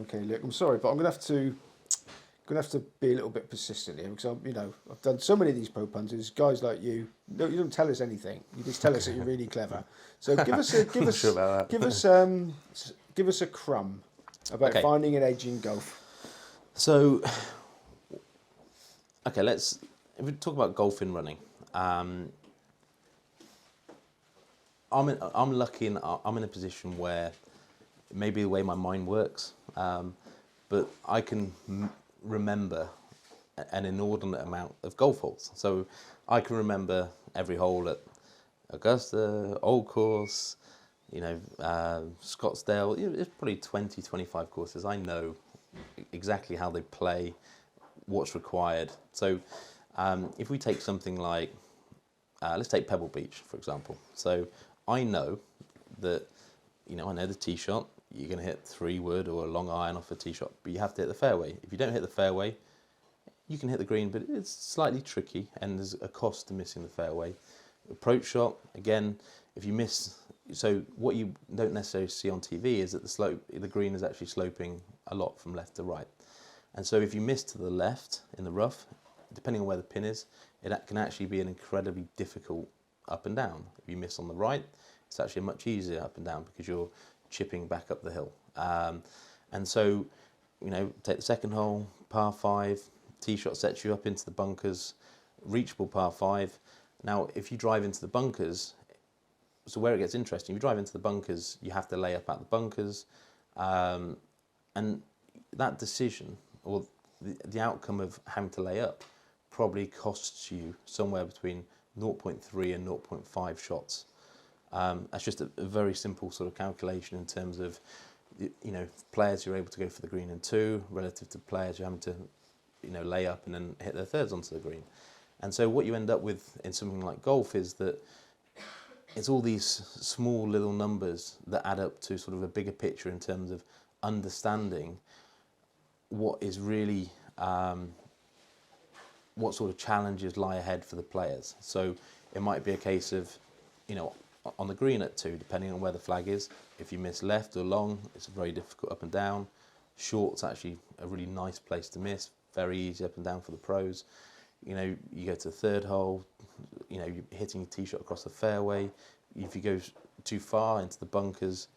Okay, look, I'm sorry, but I'm gonna have to be a little bit persistent here because I've done so many of these pro punters. Guys like you, no, you don't tell us anything. You just tell us that you're really clever. So give us I'm not sure about that. give us a crumb about Okay. finding an edge in golf. So, okay, if we talk about golf in running, I'm lucky and I'm in a position where maybe the way my mind works, but I can remember an inordinate amount of golf holes. So I can remember every hole at Augusta, Old Course, Scottsdale. It's probably 20, 25 courses. I know exactly how they play, what's required. So if we take something like, let's take Pebble Beach, for example. So I know that, I know the tee shot, you're going to hit 3-wood or a long iron off a tee shot, but you have to hit the fairway. If you don't hit the fairway, you can hit the green, but it's slightly tricky and there's a cost to missing the fairway. Approach shot, again, if you miss, so what you don't necessarily see on TV is that the green is actually sloping a lot from left to right. And so if you miss to the left in the rough, depending on where the pin is, it can actually be an incredibly difficult up and down. If you miss on the right, it's actually much easier up and down because you're chipping back up the hill. And so, take the second hole, par 5, tee shot sets you up into the bunkers, reachable par 5. Now, if you drive into the bunkers, so where it gets interesting, if you drive into the bunkers, you have to lay up at the bunkers. And that decision, or the outcome of having to lay up, probably costs you somewhere between 0.3 and 0.5 shots. That's just a very simple sort of calculation in terms of, players who are able to go for the green in 2 relative to players who are having to, lay up and then hit their thirds onto the green. And so what you end up with in something like golf is that it's all these small little numbers that add up to sort of a bigger picture in terms of understanding what is really, what sort of challenges lie ahead for the players. So it might be a case of, on the green at 2, depending on where the flag is, if you miss left or long, it's very difficult up and down. Short's actually a really nice place to miss, very easy up and down for the pros. You go to the third hole, you're hitting your tee shot across the fairway. If you go too far into the bunkers,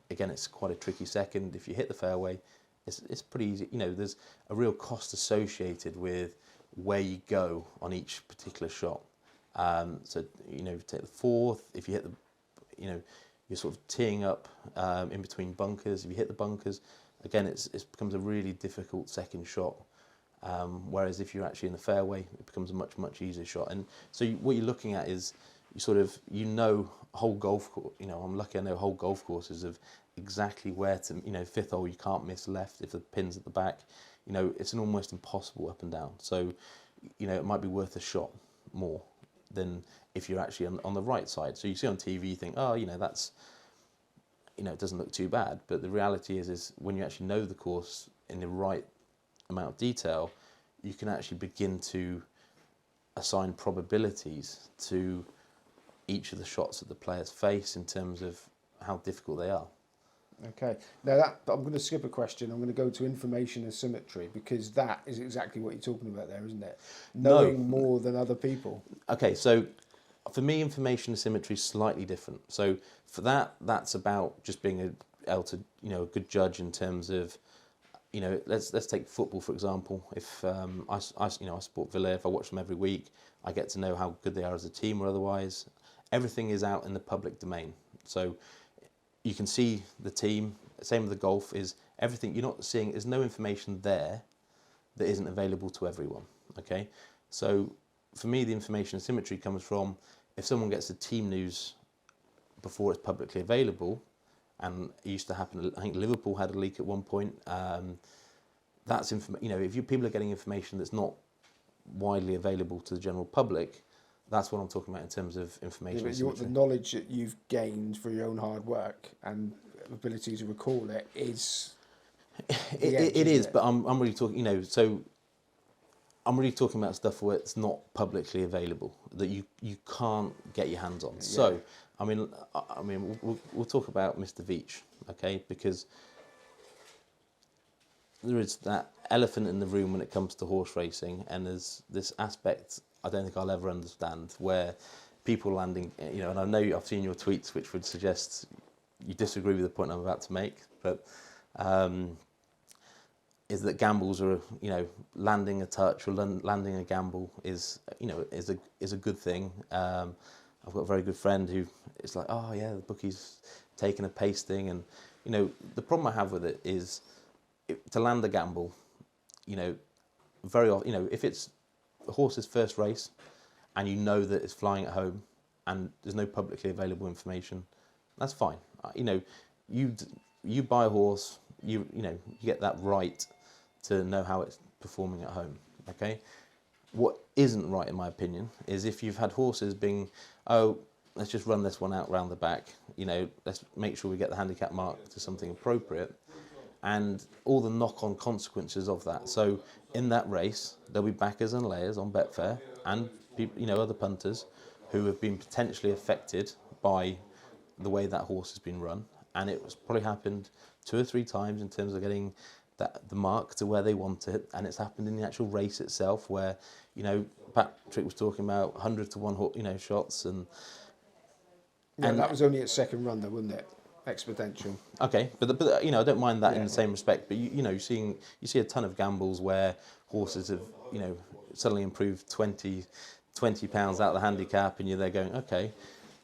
again, it's quite a tricky second. If you hit the fairway, it's pretty easy. There's a real cost associated with where you go on each particular shot. So, take the fourth, if you hit you're sort of teeing up in between bunkers. If you hit the bunkers, again, it becomes a really difficult second shot. Whereas if you're actually in the fairway, it becomes a much, much easier shot. And so what you're looking at is whole golf course. I'm lucky I know whole golf courses of exactly where to, fifth hole, you can't miss left if the pin's at the back. It's an almost impossible up and down. So, it might be worth a shot more than if you're actually on the right side. So you see on TV, you think, oh, that's, it doesn't look too bad. But the reality is when you actually know the course in the right amount of detail, you can actually begin to assign probabilities to each of the shots that the players face in terms of how difficult they are. Okay. Now I'm going to skip a question. I'm going to go to information asymmetry because that is exactly what you're talking about there, isn't it? Knowing more than other people. Okay, so for me, information asymmetry is slightly different. So for that's about just being able to, a good judge in terms of, let's take football for example. If I support Villa, if I watch them every week, I get to know how good they are as a team or otherwise. Everything is out in the public domain. So you can see the team. Same with the golf, is everything you're not seeing. There's no information there that isn't available to everyone. Okay, so for me, the information asymmetry comes from if someone gets the team news before it's publicly available, and it used to happen. I think Liverpool had a leak at one point. That's if people are getting information that's not widely available to the general public, that's what I'm talking about in terms of information. Yeah, but the knowledge that you've gained through your own hard work and ability to recall it is. It is, but I'm really talking. So I'm really talking about stuff where it's not publicly available that you can't get your hands on. Yeah. So I mean, we'll talk about Mr. Veitch, okay? Because there is that elephant in the room when it comes to horse racing, and there's this aspect I don't think I'll ever understand where people landing, and I know I've seen your tweets which would suggest you disagree with the point I'm about to make, but is that gambles are, landing a touch or landing a gamble is a good thing. I've got a very good friend who is like, oh yeah, the bookie's taking a pasting, and the problem I have with it is to land a gamble, very often, if it's the horse's first race and that it's flying at home and there's no publicly available information, that's fine. You buy a horse, you get that right to know how it's performing at home. Okay, what isn't right, in my opinion, is if you've had horses being, oh, let's just run this one out round the back. Let's make sure we get the handicap mark to something appropriate, and all the knock-on consequences of that. So in that race, there'll be backers and layers on Betfair and people, other punters who have been potentially affected by the way that horse has been run, and it was probably happened 2 or 3 times in terms of getting the mark to where they want it, and it's happened in the actual race itself where Patrick was talking about 100 to 1 shots, and that was only at second run though, wasn't it? Exponential. Okay, but I don't mind that in the same respect. But you see a ton of gambles where horses have suddenly improved 20 pounds out of the handicap, and you're there going, okay.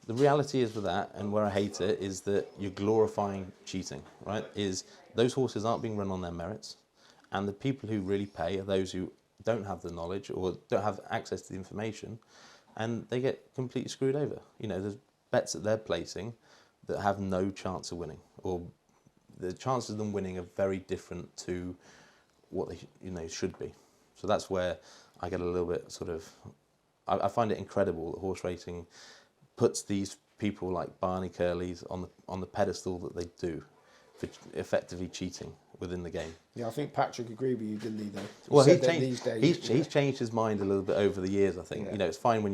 The reality is with that, and where I hate it, is that you're glorifying cheating, right? Is those horses aren't being run on their merits, and the people who really pay are those who don't have the knowledge or don't have access to the information, and they get completely screwed over. There's bets that they're placing that have no chance of winning, or the chances of them winning are very different to what they should be. So that's where I get a little bit I find it incredible that horse racing puts these people like Barney Curleys on the pedestal that they do for effectively cheating within the game. Yeah, I think Patrick agreed with you, didn't he? Though. Well, he's changed his mind a little bit over the years. I think it's fine when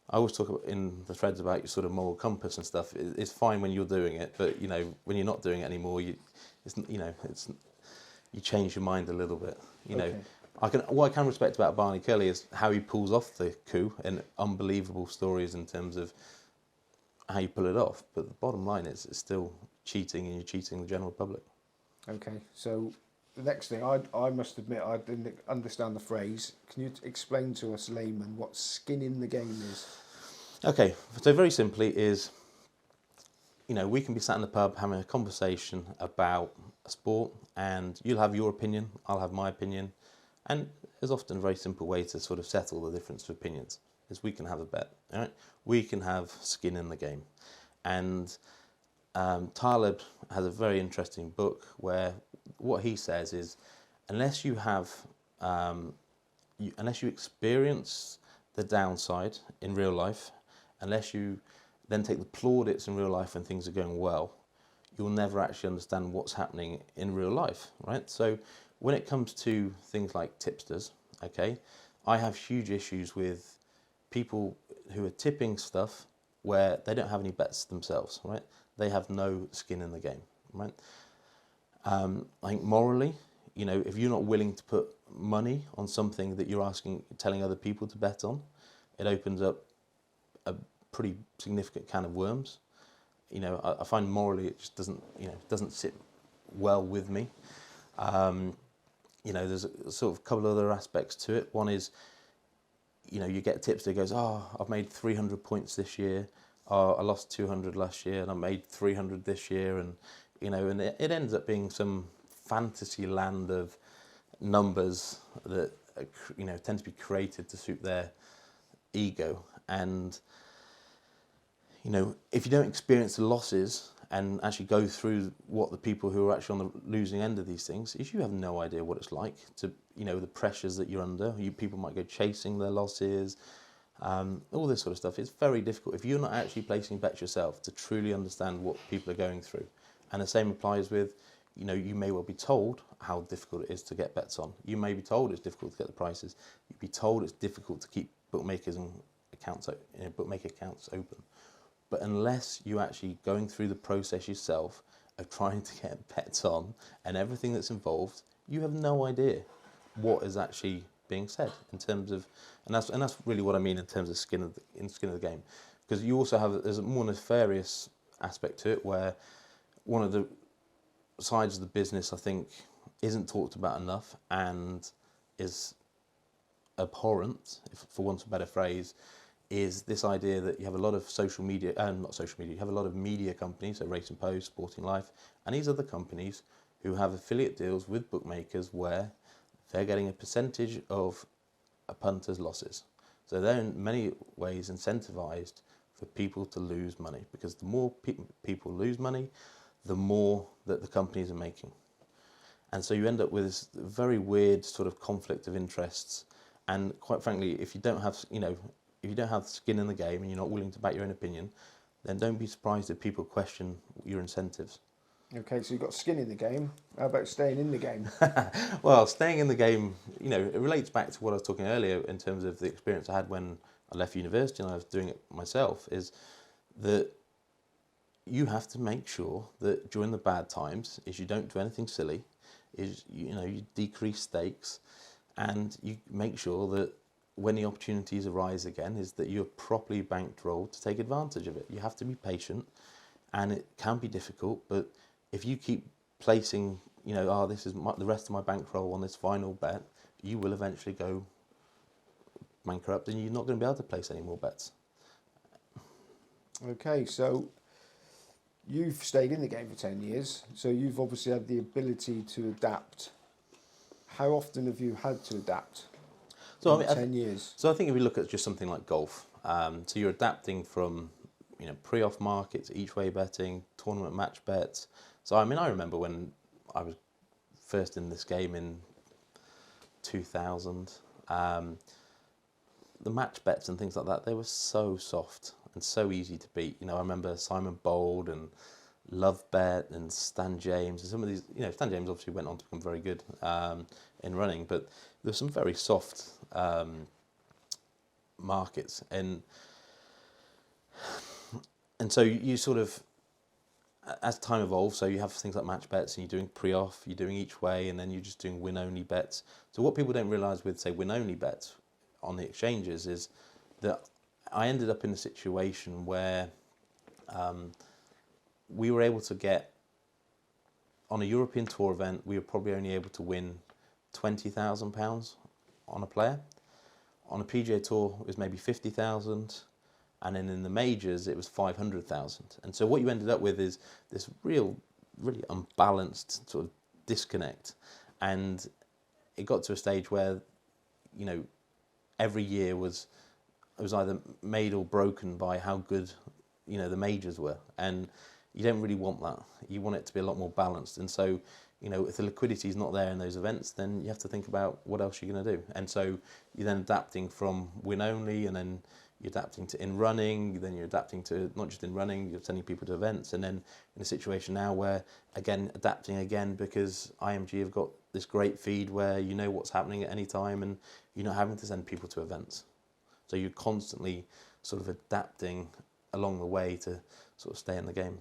I always talk in the threads about your sort of moral compass and stuff. It's fine when you're doing it, but when you're not doing it anymore, you change your mind a little bit. Okay. What I can respect about Barney Curley is how he pulls off the coup, and unbelievable stories in terms of how you pull it off. But the bottom line is it's still cheating, and you're cheating the general public. Okay, so the next thing, I must admit I didn't understand the phrase. Can you explain to us layman what skin in the game is? Okay, so very simply is, we can be sat in the pub having a conversation about a sport, and you'll have your opinion, I'll have my opinion. And there's often a very simple way to sort of settle the difference of opinions, is we can have a bet, all right? We can have skin in the game. And Taleb has a very interesting book where what he says is, unless you have, unless you experience the downside in real life, unless you then take the plaudits in real life when things are going well, you'll never actually understand what's happening in real life, right? So when it comes to things like tipsters, okay, I have huge issues with people who are tipping stuff where they don't have any bets themselves, right? They have no skin in the game, right? I think morally, if you're not willing to put money on something that you're telling other people to bet on, it opens up a pretty significant can of worms. I find morally it just doesn't sit well with me. There's a sort of couple of other aspects to it. One is, you get tips that goes, oh, I've made 300 points this year. Oh, I lost 200 last year and I made 300 this year. And, and it ends up being some fantasy land of numbers that, tend to be created to suit their ego. And, if you don't experience the losses and actually go through what the people who are actually on the losing end of these things is, you have no idea what it's like to, the pressures that you're under. People might go chasing their losses, all this sort of stuff. It's very difficult if you're not actually placing bets yourself to truly understand what people are going through. And the same applies with, you may well be told how difficult it is to get bets on. You may be told it's difficult to get the prices. You'd be told it's difficult to keep bookmakers and bookmaker accounts open. But unless you're actually going through the process yourself of trying to get bets on and everything that's involved, you have no idea what is actually being said in terms of, and that's really what I mean in terms of skin of the game, because you also have, there's a more nefarious aspect to it where one of the sides of the business I think isn't talked about enough and is abhorrent, if for want of a better phrase, is this idea that you have a lot of social media, not social media, you have a lot of media companies, so Racing Post, Sporting Life, and these other companies who have affiliate deals with bookmakers where they're getting a percentage of a punter's losses. So they're in many ways incentivized for people to lose money, because the more people lose money, the more that the companies are making. And so you end up with this very weird sort of conflict of interests. And quite frankly, if you don't have, if you don't have skin in the game and you're not willing to back your own opinion, then don't be surprised if people question your incentives. Okay, so you've got skin in the game. How about staying in the game? Well, staying in the game, it relates back to what I was talking earlier in terms of the experience I had when I left university and I was doing it myself, is that you have to make sure that during the bad times is you don't do anything silly, is you decrease stakes, and you make sure that when the opportunities arise again is that you're properly bankrolled to take advantage of it. You have to be patient, and it can be difficult, but if you keep placing, this is the rest of my bankroll on this final bet, you will eventually go bankrupt and you're not going to be able to place any more bets. Okay, so you've stayed in the game for 10 years, so you've obviously had the ability to adapt. How often have you had to adapt in 10 years? So I think if we look at just something like golf, so you're adapting from pre-off markets, each way betting, tournament match bets. So I remember when I was first in this game in 2000, the match bets and things like that, they were so soft and so easy to beat. I remember Simon Bold and Love Bet and Stan James, and some of these, Stan James obviously went on to become very good in running, but there's some very soft markets, and so you sort of, as time evolves, so you have things like match bets and you're doing pre-off, you're doing each way, and then you're just doing win-only bets. So what people don't realise with, say, win-only bets on the exchanges is that I ended up in a situation where we were able to get, on a European Tour event, we were probably only able to win £20,000 on a player. On a PGA Tour, it was maybe 50,000. And then in the majors, it was 500,000. And so what you ended up with is this really unbalanced sort of disconnect. And it got to a stage where, every year was either made or broken by how good, the majors were. And you don't really want that. You want it to be a lot more balanced. And so, if the liquidity is not there in those events, then you have to think about what else you're going to do. And so you're then adapting from win only, and then you're adapting to in running, then you're adapting to not just in running, you're sending people to events, and then in a situation now where, again, adapting again because IMG have got this great feed where you know what's happening at any time and you're not having to send people to events. So you're constantly sort of adapting along the way to sort of stay in the game.